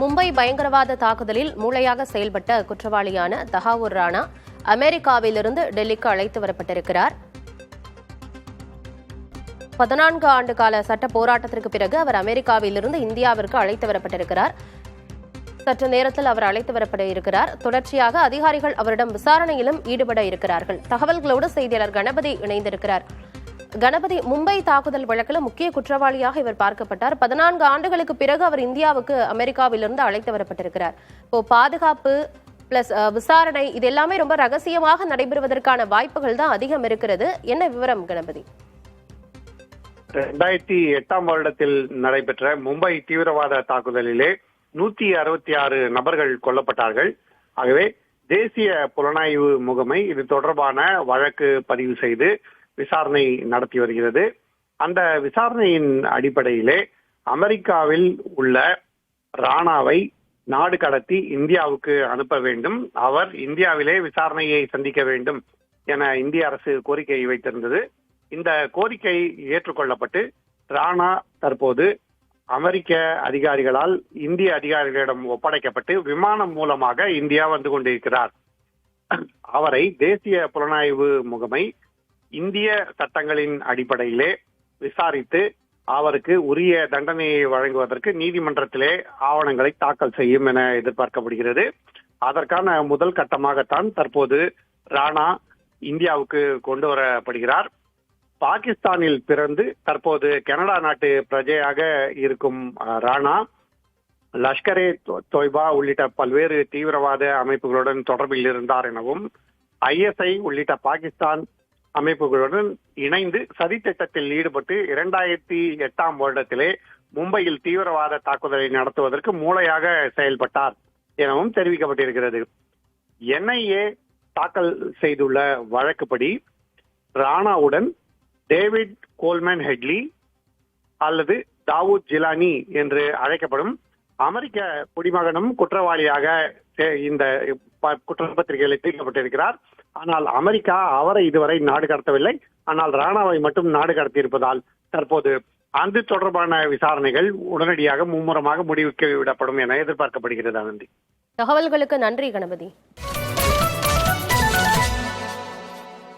மும்பை பயங்கரவாத தாக்குதலில் மூளையாக செயல்பட்ட குற்றவாளியான தஹாவூர் ராணா அமெரிக்காவிலிருந்து டெல்லிக்கு அழைத்து வரப்பட்டிருக்கிறார். 14 ஆண்டு கால சட்ட போராட்டத்திற்கு பிறகு அவர் அமெரிக்காவிலிருந்து இந்தியாவிற்கு அழைத்து வரப்பட்டிருக்கிறார். சற்று நேரத்தில் அவர் அழைத்து வரப்பட இருக்கிறார். தொடர்ச்சியாக அதிகாரிகள் அவரிடம் விசாரணையிலும் ஈடுபட இருக்கிறார்கள். தகவல்களோடு செய்தியாளர் கணபதி இணைந்திருக்கிறார். கணபதி, மும்பை தாக்குதல் வழக்கில் முக்கிய குற்றவாளியாக இவர் பார்க்கப்பட்டார். 14 ஆண்டுகளுக்கு பிறகு அவர் இந்தியாவுக்கு அமெரிக்காவிலிருந்து அழைத்து வரப்பட்டிருக்கிறார். இப்போ பாதுகாப்பு பிளஸ் விசாரணை இது எல்லாமே ரொம்ப ரகசியமாக நடைபெறுவதற்கான வாய்ப்புகள் தான் அதிகம் இருக்கிறது. என்ன விவரம் கணபதி? 2008ஆம் வருடத்தில் நடைபெற்ற மும்பை தீவிரவாத தாக்குதலிலே 166 நபர்கள் கொல்லப்பட்டார்கள். ஆகவே தேசிய புலனாய்வு முகமை இது தொடர்பான வழக்கு பதிவு செய்து விசாரணை நடத்தி வருகிறது. அந்த விசாரணையின் அடிப்படையிலே அமெரிக்காவில் உள்ள ராணாவை நாடு கடத்தி இந்தியாவுக்கு அனுப்ப வேண்டும், அவர் இந்தியாவிலே விசாரணையை சந்திக்க வேண்டும் என இந்திய அரசு கோரிக்கை வைத்திருந்தது. இந்த கோரிக்கை ஏற்றுக்கொள்ளப்பட்டு ராணா தற்போது அமெரிக்க அதிகாரிகளால் இந்திய அதிகாரிகளிடம் ஒப்படைக்கப்பட்டு விமானம் மூலமாக இந்தியா வந்து கொண்டிருக்கிறார். அவரை தேசிய புலனாய்வு முகமை இந்திய சட்டங்களின் அடிப்படையிலே விசாரித்து அவருக்கு உரிய தண்டனையை வழங்குவதற்கு நீதிமன்றத்திலே ஆவணங்களை தாக்கல் செய்யும் என எதிர்பார்க்கப்படுகிறது. அதற்கான முதல் கட்டமாகத்தான் தற்போது ராணா இந்தியாவுக்கு கொண்டு வரப்படுகிறார். பாகிஸ்தானில் பிறந்து தற்போது கனடா நாட்டு பிரஜையாக இருக்கும் ராணா லஷ்கரே தொய்பா உள்ளிட்ட பல்வேறு தீவிரவாத அமைப்புகளுடன் தொடர்பில் இருந்தார் எனவும் ISI உள்ளிட்ட பாகிஸ்தான் அமைப்புகளுடன் இணைந்து சதி திட்டத்தில் ஈடுபட்டு 2008ஆம் வருடத்திலே மும்பையில் தீவிரவாத தாக்குதலை நடத்துவதற்கு மூளையாக செயல்பட்டார் எனவும் தெரிவிக்கப்பட்டிருக்கிறது. NIA தாக்கல் செய்துள்ள வழக்குப்படி ராணாவுடன் டேவிட் கோல்மேன் ஹெட்லி அல்லது தாவூத் ஜிலானி என்று அழைக்கப்படும் அமெரிக்க குடிமகனும் குற்றவாளியாக இந்த குற்றப்பத்திரிகைகளை தீர்க்கப்பட்டிருக்கிறார். ஆனால் அமெரிக்கா அவரை இதுவரை நாடு கடத்தவில்லை. ஆனால் ராணாவை மட்டும் நாடு கடத்தியிருப்பதால் தற்போது அது தொடர்பான விசாரணைகள் உடனடியாக மும்முரமாக முடிவுக்கு விடப்படும் என எதிர்பார்க்கப்படுகிறது. தகவல்களுக்கு நன்றி கணபதி.